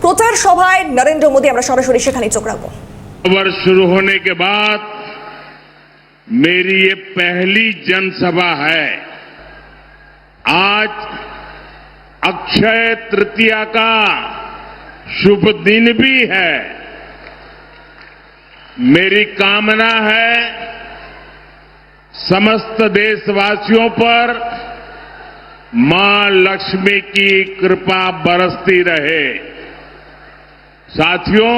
প্রচার সভায় নরেন্দ্র মোদী, আমরা সরাসরি সেখানে চোখ রাখবো। वर्ष शुरू होने के बाद मेरी ये पहली जनसभा है। आज अक्षय तृतीया का शुभ दिन भी है। मेरी कामना है समस्त देशवासियों पर मां लक्ष्मी की कृपा बरसती रहे। साथियों,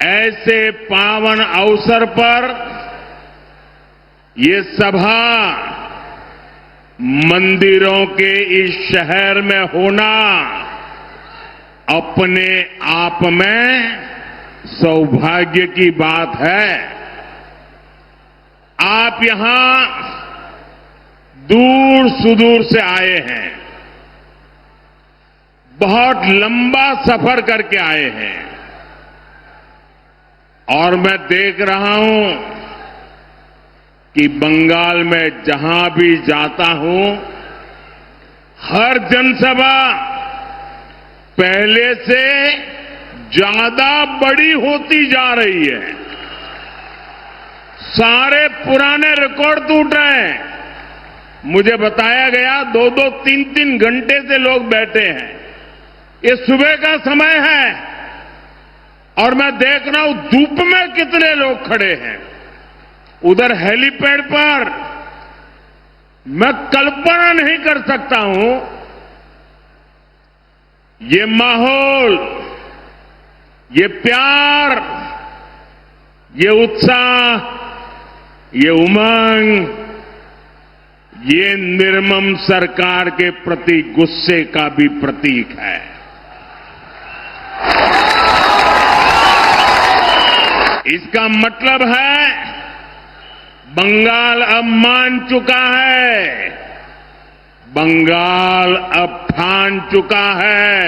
ऐसे पावन अवसर पर ये सभा मंदिरों के इस शहर में होना अपने आप में सौभाग्य की बात है। आप यहां दूर सुदूर से आए हैं, बहुत लंबा सफर करके आए हैं, और मैं देख रहा हूं कि बंगाल में जहां भी जाता हूं, हर जनसभा पहले से ज्यादा बड़ी होती जा रही है। सारे पुराने रिकॉर्ड टूट रहे हैं। मुझे बताया गया 2-2, 3-3 घंटे से लोग बैठे हैं। ये सुबह का समय है और मैं देख रहा हूं धूप में कितने लोग खड़े हैं। उधर हेलीपैड पर मैं कल्पना नहीं कर सकता हूं ये माहौल, ये प्यार, ये उत्साह, ये उमंग, ये निर्मम सरकार के प्रति गुस्से का भी प्रतीक है। इसका मतलब है बंगाल अब मान चुका है, बंगाल अब ठान चुका है।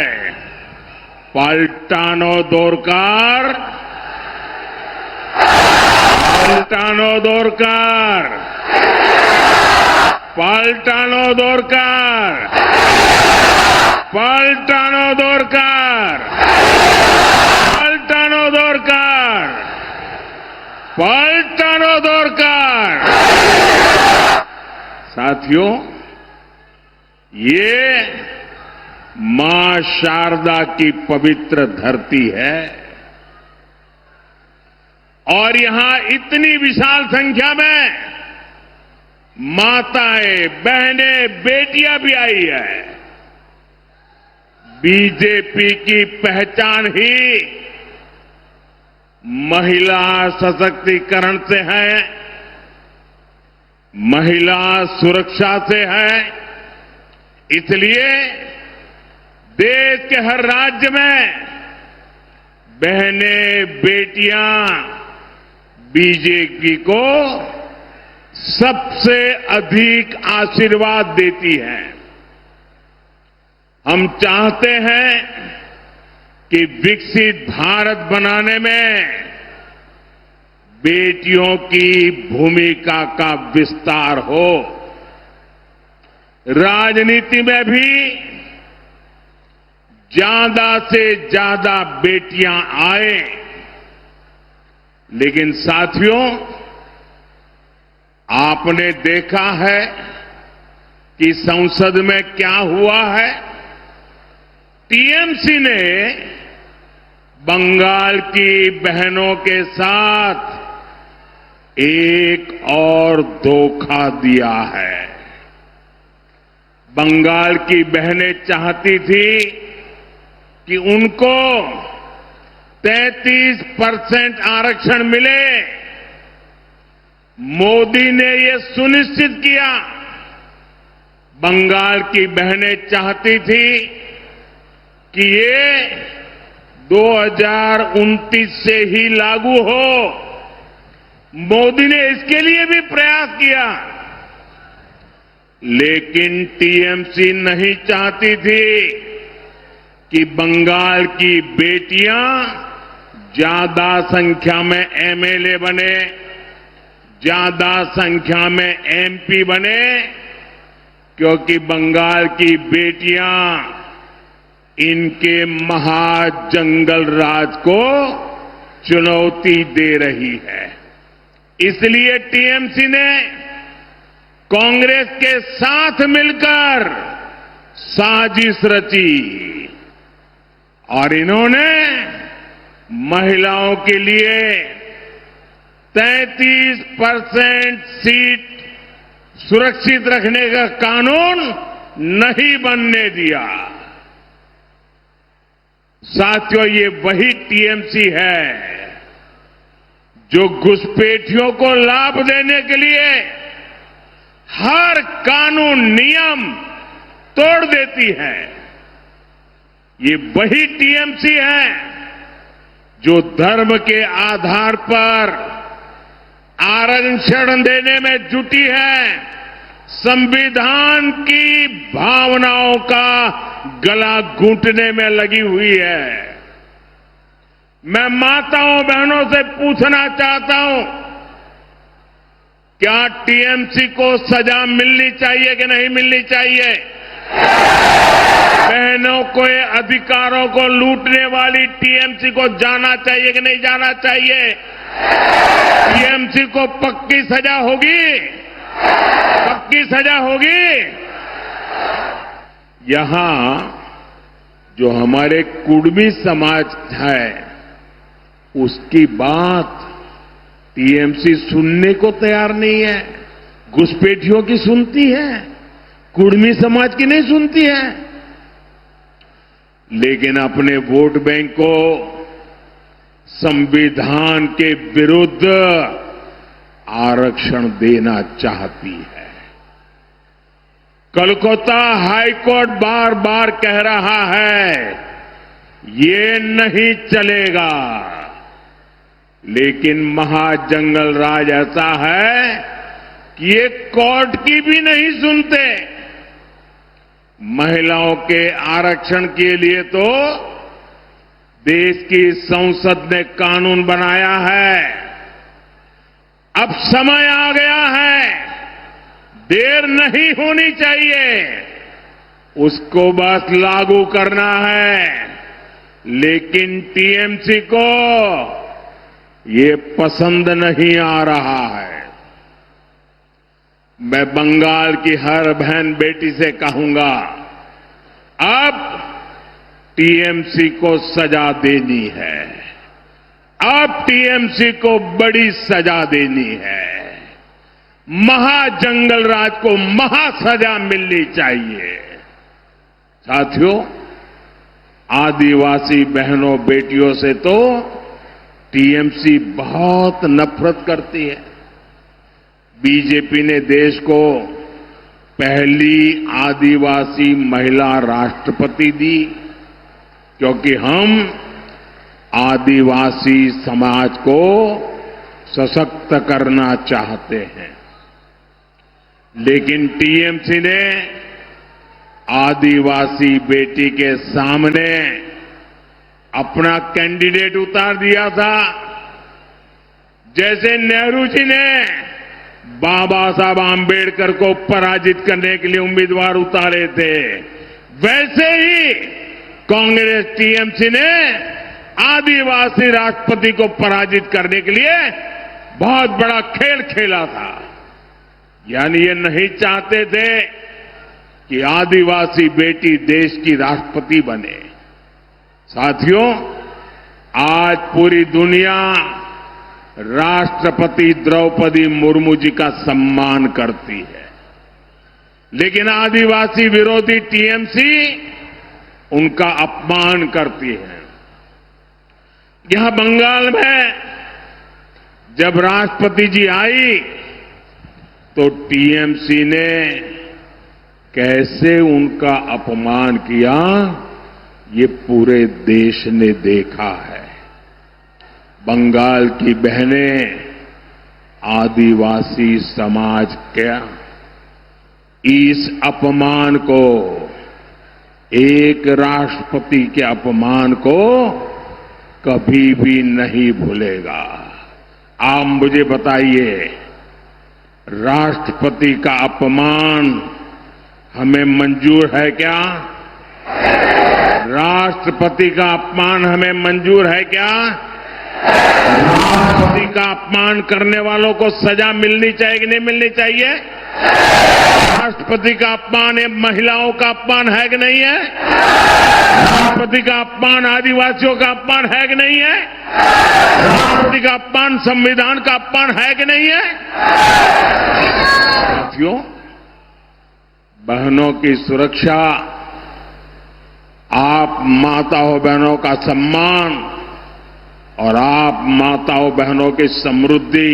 पलटानो दोरकार, पलटानो दोरकार, पलटानो दोरकार, पलटानो दोरकार, पलटानो दोरकार, पलटानो दोरकार। साथियों, ये मां शारदा की पवित्र धरती है और यहां इतनी विशाल संख्या में माताएं, बहनें, बेटियां भी आई है। बीजेपी की पहचान ही महिला सशक्तिकरण से है, महिला सुरक्षा से है। इसलिए देश के हर राज्य में बहनें, बेटियां बीजेपी को सबसे अधिक आशीर्वाद देती हैं। हम चाहते हैं कि विकसित भारत बनाने में बेटियों की भूमिका का विस्तार हो। राजनीति में भी ज्यादा से ज्यादा बेटियां आए। लेकिन साथियों, आपने देखा है कि संसद में क्या हुआ है। टीएमसी ने बंगाल की बहनों के साथ एक और धोखा दिया है। बंगाल की बहनें चाहती थी कि उनको 33% आरक्षण मिले। मोदी ने ये सुनिश्चित किया। बंगाल की बहनें चाहती थी कि ये 2029 से ही लागू हो। मोदी ने इसके लिए भी प्रयास किया, लेकिन टीएमसी नहीं चाहती थी कि बंगाल की बेटियां ज्यादा संख्या में एमएलए बने, ज्यादा संख्या में एमपी बने, क्योंकि बंगाल की बेटियां इनके महाजंगल राज को चुनौती दे रही है। इसलिए टीएमसी ने कांग्रेस के साथ मिलकर साजिश रची और इन्होंने महिलाओं के लिए 33% सीट सुरक्षित रखने का कानून नहीं बनने दिया। साथियों, ये वही टीएमसी है जो घुसपैठियों को लाभ देने के लिए हर कानून नियम तोड़ देती है। ये वही टीएमसी है जो धर्म के आधार पर आरक्षण देने में जुटी है, संविधान की भावनाओं का गला घूंटने में लगी हुई है। मैं माताओं बहनों से पूछना चाहता हूं, क्या टीएमसी को सजा मिलनी चाहिए कि नहीं मिलनी चाहिए? बहनों के अधिकारों को लूटने वाली टीएमसी को जाना चाहिए कि नहीं जाना चाहिए? टीएमसी को पक्की सजा होगी? पक्की सजा होगी? यहां जो हमारे कुर्मी समाज है उसकी बात टीएमसी सुनने को तैयार नहीं है। घुसपैठियों की सुनती है, कुर्मी समाज की नहीं सुनती है। लेकिन अपने वोट बैंक को संविधान के विरुद्ध आरक्षण देना चाहती है। कोलकाता हाईकोर्ट बार बार कह रहा है ये नहीं चलेगा, लेकिन महाजंगल राज ऐसा है कि ये कोर्ट की भी नहीं सुनते। महिलाओं के आरक्षण के लिए तो देश की संसद ने कानून बनाया है। अब समय आ गया है, देर नहीं होनी चाहिए, उसको बस लागू करना है। लेकिन टीएमसी को ये पसंद नहीं आ रहा है। मैं बंगाल की हर बहन बेटी से कहूंगा, अब टीएमसी को सजा देनी है। अब टीएमसी को बड़ी सजा देनी है। महाजंगल राज को महासजा मिलनी चाहिए। साथियों, आदिवासी बहनों बेटियों से तो टीएमसी बहुत नफरत करती है। बीजेपी ने देश को पहली आदिवासी महिला राष्ट्रपति दी क्योंकि हम आदिवासी समाज को सशक्त करना चाहते हैं। लेकिन टीएमसी ने आदिवासी बेटी के सामने अपना कैंडिडेट उतार दिया था। जैसे नेहरू जी ने बाबा साहब आंबेडकर को पराजित करने के लिए उम्मीदवार उतारे थे, वैसे ही कांग्रेस टीएमसी ने आदिवासी राष्ट्रपति को पराजित करने के लिए बहुत बड़ा खेल खेला था। यानी ये नहीं चाहते थे कि आदिवासी बेटी देश की राष्ट्रपति बने। साथियों, आज पूरी दुनिया राष्ट्रपति द्रौपदी मुर्मू जी का सम्मान करती है, लेकिन आदिवासी विरोधी टीएमसी उनका अपमान करती है। यहां बंगाल में जब राष्ट्रपति जी आई तो टीएमसी ने कैसे उनका अपमान किया, ये पूरे देश ने देखा है। बंगाल की बहनें आदिवासी समाज के इस अपमान को, एक राष्ट्रपति के अपमान को कभी भी नहीं भूलेगा। आप मुझे बताइए, राष्ट्रपति का अपमान हमें मंजूर है क्या? राष्ट्रपति का अपमान हमें मंजूर है क्या? राष्ट्रपति का अपमान करने वालों को सजा मिलनी चाहिए कि नहीं मिलनी चाहिए? राष्ट्रपति का अपमान ये महिलाओं का अपमान है कि नहीं है? राष्ट्रपति का अपमान आदिवासियों का अपमान है कि नहीं है? राष्ट्रपति का अपमान संविधान का अपमान है कि नहीं है? साथियों, बहनों की सुरक्षा, आप माताओं बहनों का सम्मान और आप माताओं बहनों की समृद्धि,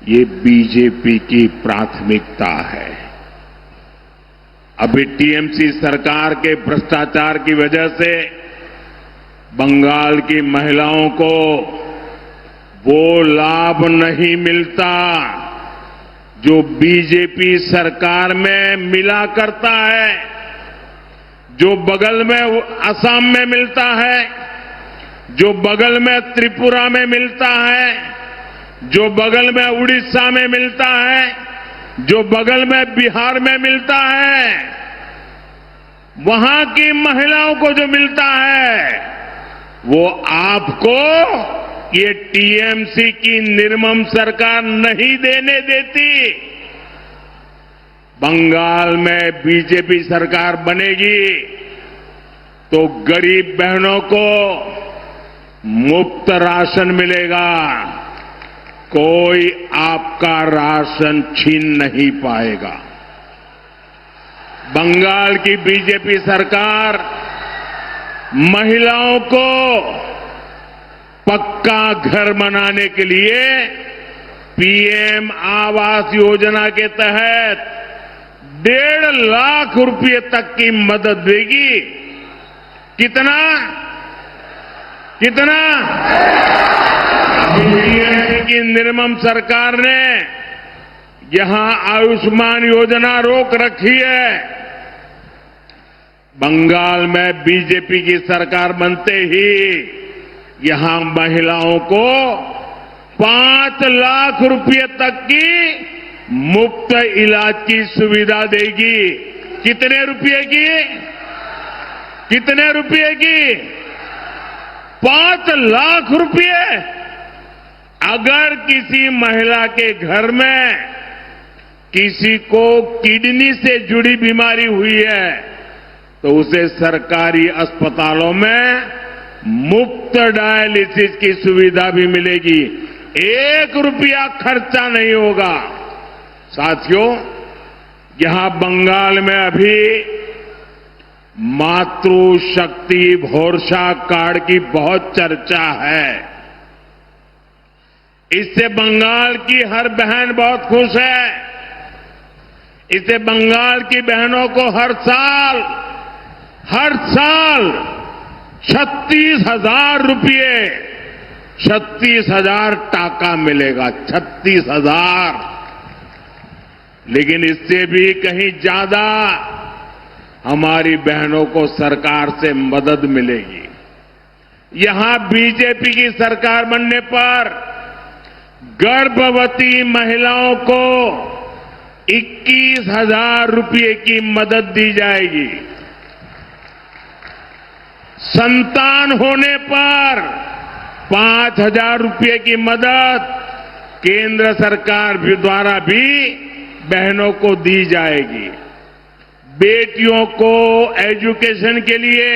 ये बीजेपी की प्राथमिकता है। अभी टीएमसी सरकार के भ्रष्टाचार की वजह से बंगाल की महिलाओं को वो लाभ नहीं मिलता जो बीजेपी सरकार में मिला करता है, जो बगल में असम में मिलता है, जो बगल में त्रिपुरा में मिलता है, जो बगल में उड़ीसा में मिलता है, जो बगल में बिहार में मिलता है। वहां की महिलाओं को जो मिलता है वो आपको ये टीएमसी की निर्मम सरकार नहीं देने देती। बंगाल में बीजेपी सरकार बनेगी तो गरीब बहनों को मुफ्त राशन मिलेगा, कोई आपका राशन छीन नहीं पाएगा। बंगाल की बीजेपी सरकार महिलाओं को पक्का घर बनाने के लिए पीएम आवास योजना के तहत 1.5 लाख रुपए तक की मदद देगी। कितना? टीएमसी की निर्मम सरकार ने यहां आयुष्मान योजना रोक रखी है। बंगाल में बीजेपी की सरकार बनते ही यहां महिलाओं को 5 लाख रुपए तक की मुफ्त इलाज की सुविधा देगी। कितने रुपए की? 5 लाख रुपए। अगर किसी महिला के घर में किसी को किडनी से जुड़ी बीमारी हुई है तो उसे सरकारी अस्पतालों में मुफ्त डायलिसिस की सुविधा भी मिलेगी। 1 रुपया खर्चा नहीं होगा। साथियों, यहां बंगाल में अभी मातृशक्ति भरोसा कार्ड की बहुत चर्चा है। इससे बंगाल की हर बहन बहुत खुश है। इससे बंगाल की बहनों को हर साल 36,000 रुपये, 36,000 टाका मिलेगा। 36,000। लेकिन इससे भी कहीं ज्यादा हमारी बहनों को सरकार से मदद मिलेगी। यहां बीजेपी की सरकार बनने पर गर्भवती महिलाओं को 21,000 रुपये की मदद दी जाएगी। संतान होने पर 5,000 रुपये की मदद केंद्र सरकार द्वारा भी बहनों को दी जाएगी। बेटियों को एजुकेशन के लिए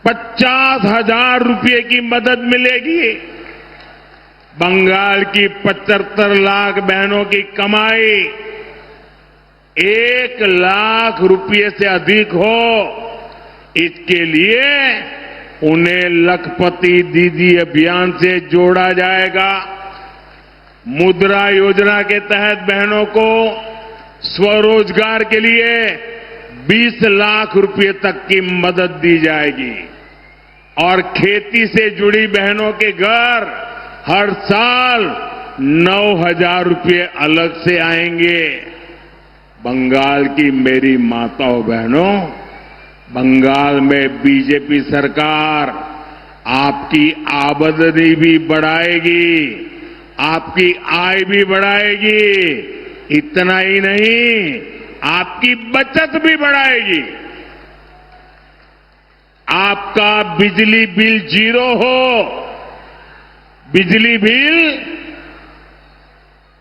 50,000 रुपये की मदद मिलेगी। बंगाल की 75 लाख बहनों की कमाई 1 लाख रुपये से अधिक हो, इसके लिए उन्हें लखपति दीदी अभियान से जोड़ा जाएगा। मुद्रा योजना के तहत बहनों को स्वरोजगार के लिए 20 लाख रुपये तक की मदद दी जाएगी और खेती से जुड़ी बहनों के घर हर साल 9,000 रुपये अलग से आएंगे। बंगाल की मेरी माताओं बहनों, बंगाल में बीजेपी सरकार आपकी आमदनी भी बढ़ाएगी, आपकी आय भी बढ़ाएगी। इतना ही नहीं, आपकी बचत भी बढ़ाएगी। आपका बिजली बिल जीरो हो। बिजली बिल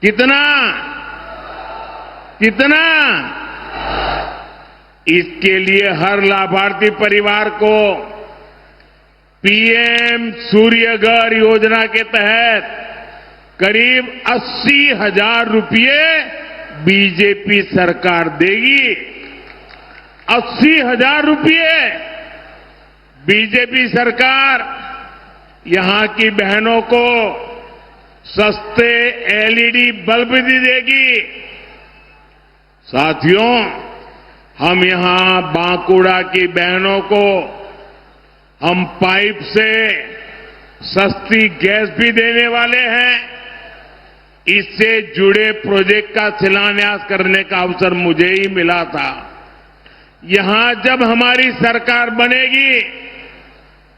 कितना कितना इसके लिए हर लाभार्थी परिवार को पीएम सूर्यघर योजना के तहत करीब 80,000 रुपये बीजेपी सरकार देगी। 80,000 रुपये बीजेपी सरकार यहां की बहनों को सस्ते एलईडी बल्ब भी देगी। साथियों, हम यहां बांकुड़ा की बहनों को हम पाइप से सस्ती गैस भी देने वाले हैं। इससे जुड़े प्रोजेक्ट का शिलान्यास करने का अवसर मुझे ही मिला था। यहां जब हमारी सरकार बनेगी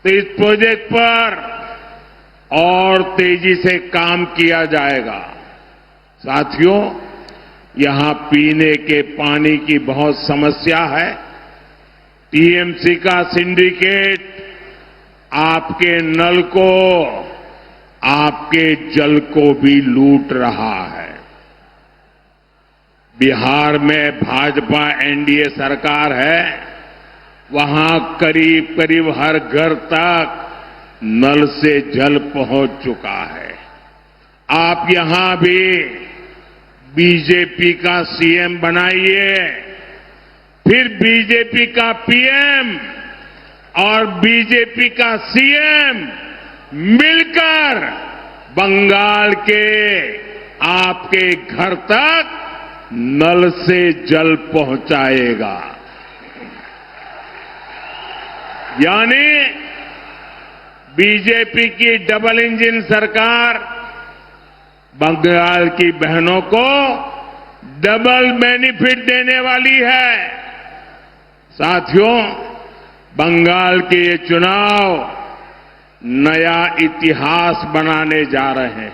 तो इस प्रोजेक्ट पर और तेजी से काम किया जाएगा। साथियों, यहां पीने के पानी की बहुत समस्या है। टीएमसी का सिंडिकेट आपके नल को, आपके जल को भी लूट रहा है। बिहार में भाजपा एनडीए सरकार है, वहां करीब करीब हर घर तक नल से जल पहुंच चुका है। आप यहां भी बीजेपी का सीएम बनाइए, फिर बीजेपी का पीएम और बीजेपी का सीएम मिलकर बंगाल के आपके घर तक नल से जल पहुंचाएगा। यानी बीजेपी की डबल इंजन सरकार बंगाल की बहनों को डबल बेनिफिट देने वाली है। साथियों, बंगाल के ये चुनाव नया इतिहास बनाने जा रहे हैं।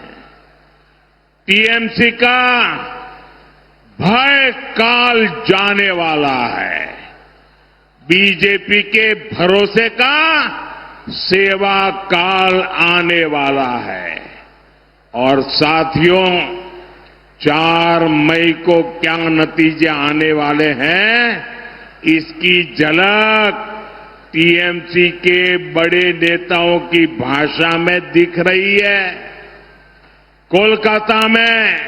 टीएमसी का भय काल जाने वाला है। बीजेपी के भरोसे का सेवा काल आने वाला है। और साथियों, 4 मई को क्या नतीजे आने वाले हैं, इसकी झलक टीएमसी के बड़े नेताओं की भाषा में दिख रही है। कोलकाता में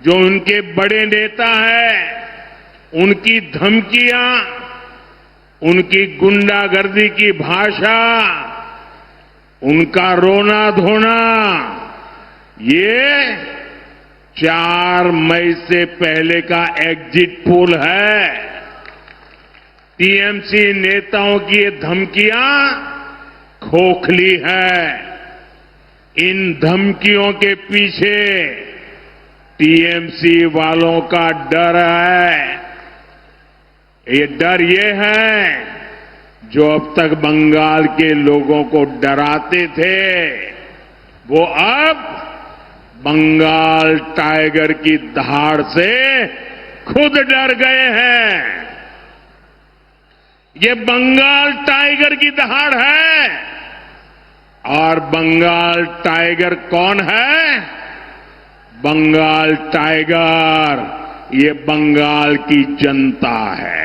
जो उनके बड़े नेता हैं, उनकी धमकियां, उनकी गुंडागर्दी की भाषा, उनका रोना धोना, ये 4 मई से पहले का एग्जिट पोल है। टीएमसी नेताओं की ये धमकियां खोखली है। इन धमकियों के पीछे टीएमसी वालों का डर है। ये डर ये है जो अब तक बंगाल के लोगों को डराते थे, वो अब बंगाल टाइगर की दहाड़ से खुद डर गए हैं। ये बंगाल टाइगर की दहाड़ है। और बंगाल टाइगर कौन है? बंगाल टाइगर ये बंगाल की जनता है।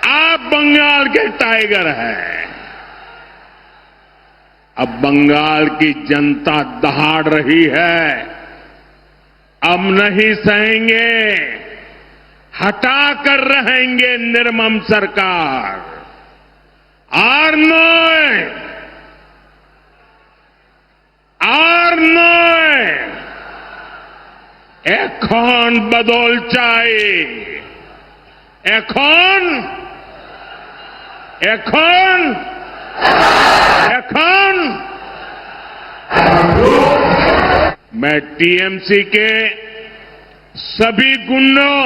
आप बंगाल के टाइगर हैं। अब बंगाल की जनता दहाड़ रही है। अब नहीं सहेंगे, हटा कर रहेंगे निर्मम सरकार। আর নয় এখন বদল চাই। এখন मैं टीएमसी के सभी गुंडों,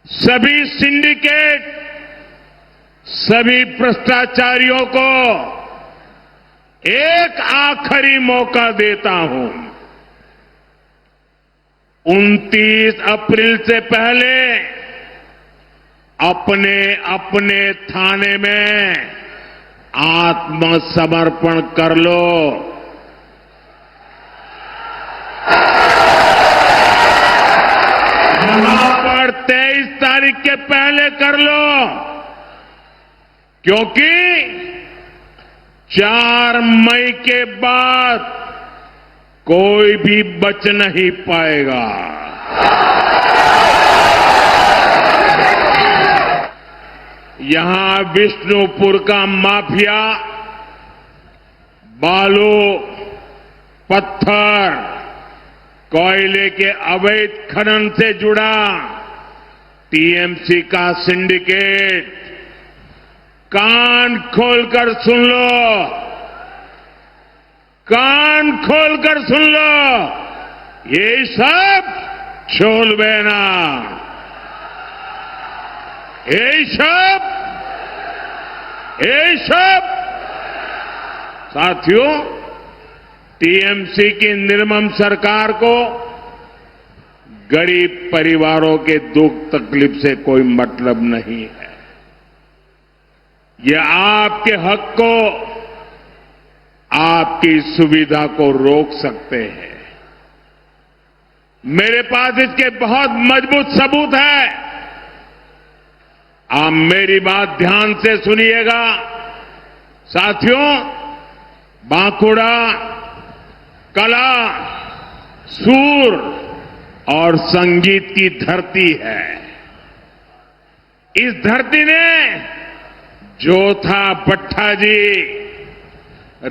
सभी सिंडिकेट, सभी भ्रष्टाचारियों को एक आखिरी मौका देता हूं। 29 अप्रैल से पहले अपने अपने थाने में आत्मसमर्पण कर लो। यहां पर 23 तारीख के पहले कर लो, क्योंकि 4 मई के बाद कोई भी बच नहीं पाएगा। यहां विष्णुपुर का माफिया बालू, पत्थर, कोयले के अवैध खनन से जुड़ा टीएमसी का सिंडिकेट, कान खोलकर सुन लो, कान खोलकर सुन लो, ये सब छोल बहना, ये सब साथियों, टीएमसी की निर्मम सरकार को गरीब परिवारों के दुख तकलीफ से कोई मतलब नहीं है। ये आपके हक को, आपकी सुविधा को रोक सकते हैं। मेरे पास इसके बहुत मजबूत सबूत है। आप मेरी बात ध्यान से सुनिएगा। साथियों, बांकुड़ा कला, सूर और संगीत की धरती है। इस धरती ने जोथा भट्टा जी,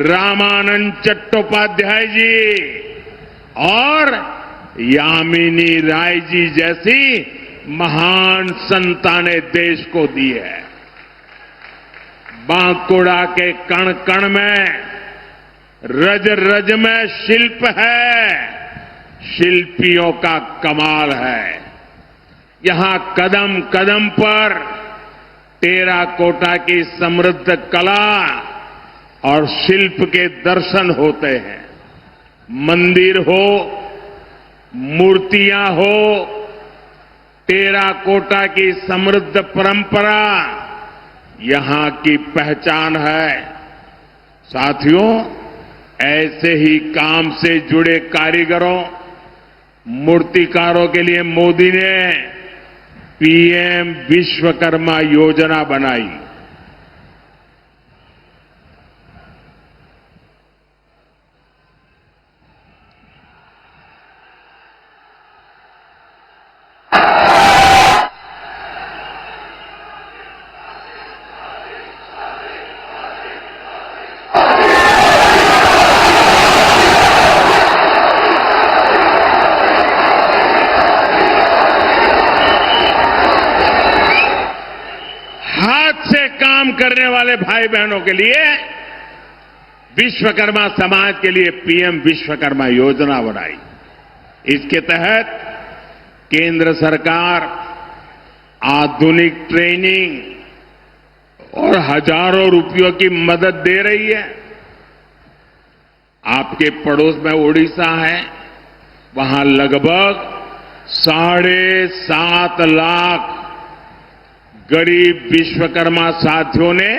रामानंद चट्टोपाध्याय जी और यामिनी राय जी जैसी महान संतानें देश को दी है। बांकुड़ा के कण कण में, रज रज में शिल्प है, शिल्पियों का कमाल है। यहां कदम कदम पर टेराकोटा की समृद्ध कला और शिल्प के दर्शन होते हैं। मंदिर हो, मूर्तियां हो, टेराकोटा की समृद्ध परंपरा यहां की पहचान है। साथियों, ऐसे ही काम से जुड़े कारीगरों, मूर्तिकारों के लिए मोदी ने पीएम विश्वकर्मा योजना बनाई। काम करने वाले भाई बहनों के लिए विश्वकर्मा समाज के लिए पीएम विश्वकर्मा योजना बनाई। इसके तहत केंद्र सरकार आधुनिक ट्रेनिंग और हजारों रुपयों की मदद दे रही है। आपके पड़ोस में ओडिशा है, वहां लगभग 7.5 लाख गरीब विश्वकर्मा साथियों ने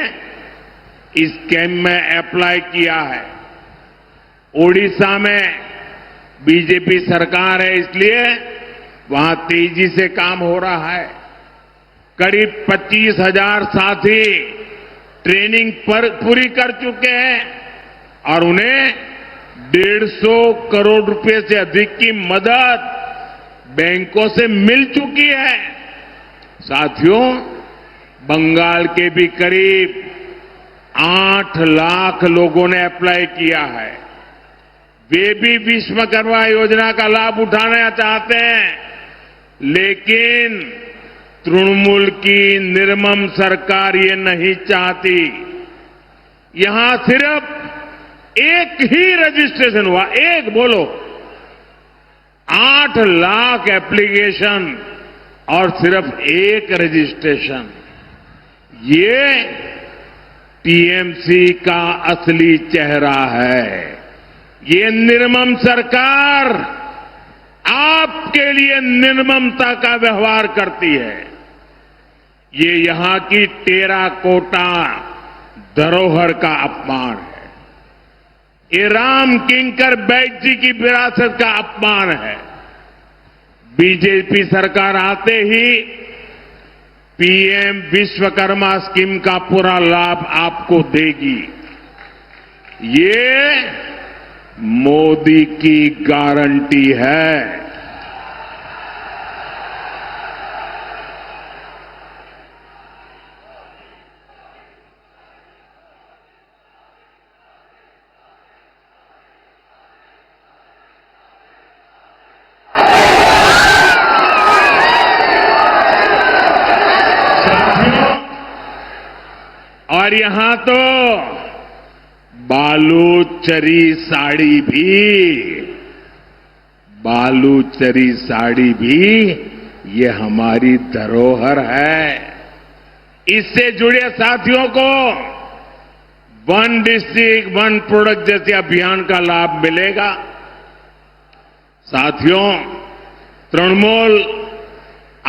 इस कैंप में अप्लाई किया है। ओडिशा में बीजेपी सरकार है, इसलिए वहां तेजी से काम हो रहा है। करीब 25,000 साथी ट्रेनिंग पर पूरी कर चुके हैं और उन्हें 150 करोड़ रुपए से अधिक की मदद बैंकों से मिल चुकी है। साथियों, बंगाल के भी करीब 8 लाख लोगों ने अप्लाई किया है। वे भी विश्वकर्मा योजना का लाभ उठाना चाहते हैं, लेकिन तृणमूल की निर्मम सरकार ये नहीं चाहती। यहां सिर्फ एक ही रजिस्ट्रेशन हुआ, एक बोलो, 8 लाख एप्लीकेशन और सिर्फ एक रजिस्ट्रेशन। ये टीएमसी का असली चेहरा है। ये निर्मम सरकार आपके लिए निर्ममता का व्यवहार करती है। ये यहां की टेराकोटा धरोहर का अपमान है। ये राम किंकर बैग जी की विरासत का अपमान है। बीजेपी सरकार आते ही पीएम विश्वकर्मा स्कीम का पूरा लाभ आपको देगी। ये मोदी की गारंटी है। और यहां तो बालूचरी साड़ी भी ये हमारी धरोहर है। इससे जुड़े साथियों को वन डिस्ट्रिक्ट वन प्रोडक्ट जैसे अभियान का लाभ मिलेगा। साथियों, तृणमूल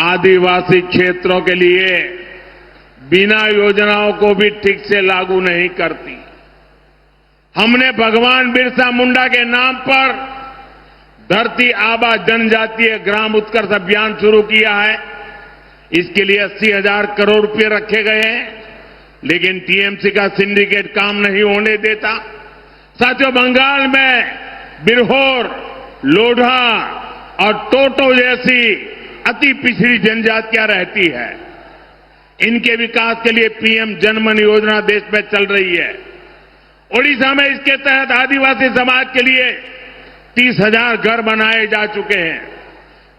आदिवासी क्षेत्रों के लिए बिना योजनाओं को भी ठीक से लागू नहीं करती। हमने भगवान बिरसा मुंडा के नाम पर धरती आबा जनजातीय ग्राम उत्कर्ष अभियान शुरू किया है। इसके लिए 80,000 करोड़ रुपए रखे गए हैं, लेकिन टीएमसी का सिंडिकेट काम नहीं होने देता। साथियों, बंगाल में बिरहोर, लोढ़ा और टोटो जैसी अति पिछड़ी जनजातियां रहती है। इनके विकास के लिए पीएम जनमन योजना देश में चल रही है। ओडिशा में इसके तहत आदिवासी समाज के लिए 30,000 घर बनाए जा चुके हैं।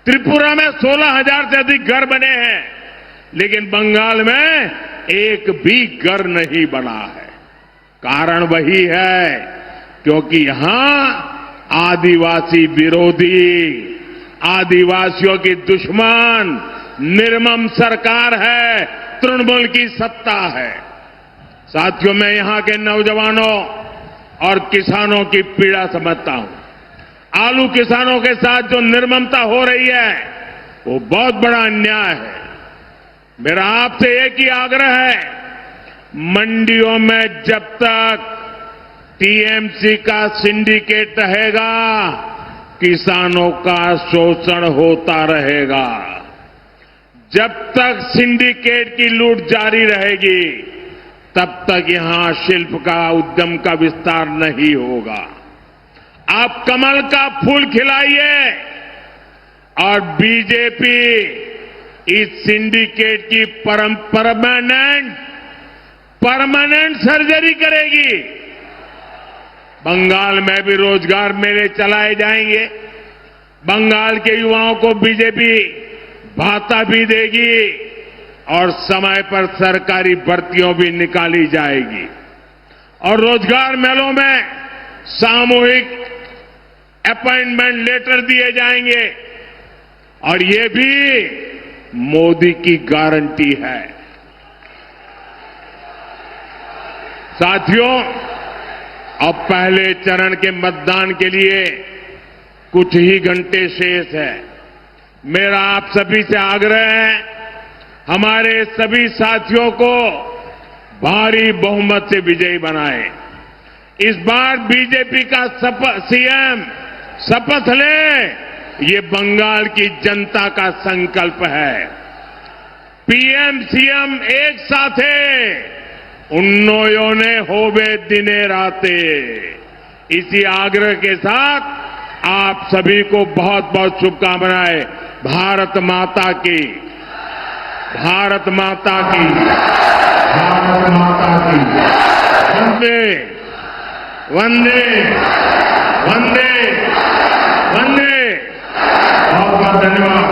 त्रिपुरा में 16,000 से अधिक घर बने हैं, लेकिन बंगाल में एक भी घर नहीं बना है। कारण वही है क्योंकि यहां आदिवासी विरोधी, आदिवासियों की दुश्मन निर्मम सरकार है, तृणमूल की सत्ता है। साथियों, मैं यहां के नौजवानों और किसानों की पीड़ा समझता हूं। आलू किसानों के साथ जो निर्ममता हो रही है वो बहुत बड़ा अन्याय है। मेरा आपसे एक ही आग्रह है, मंडियों में जब तक टीएमसी का सिंडिकेट रहेगा किसानों का शोषण होता रहेगा। जब तक सिंडिकेट की लूट जारी रहेगी तब तक यहां शिल्प का उद्यम का विस्तार नहीं होगा। आप कमल का फूल खिलाइए और बीजेपी इस सिंडिकेट की परमानेंट सर्जरी करेगी। बंगाल में भी रोजगार मेले चलाए जाएंगे। बंगाल के युवाओं को बीजेपी भाता भी देगी और समय पर सरकारी भर्तियों भी निकाली जाएगी। और रोजगार मेलों में सामूहिक अपॉइंटमेंट लेटर दिए जाएंगे और ये भी मोदी की गारंटी है। साथियों, अब पहले चरण के मतदान के लिए कुछ ही घंटे शेष है। मेरा आप सभी से आग्रह है, हमारे सभी साथियों को भारी बहुमत से विजयी बनाएं। इस बार बीजेपी का सीएम शपथ ले, ये बंगाल की जनता का संकल्प है। पीएम सीएम एक साथे उन्नोयोने होवे दिने राते। इसी आग्रह के साथ आप सभी को बहुत बहुत शुभकामनाएं। भारत माता की, भारत माता की, भारत माता की। वंदे वंदे वंदे वंदे। बहुत बहुत धन्यवाद।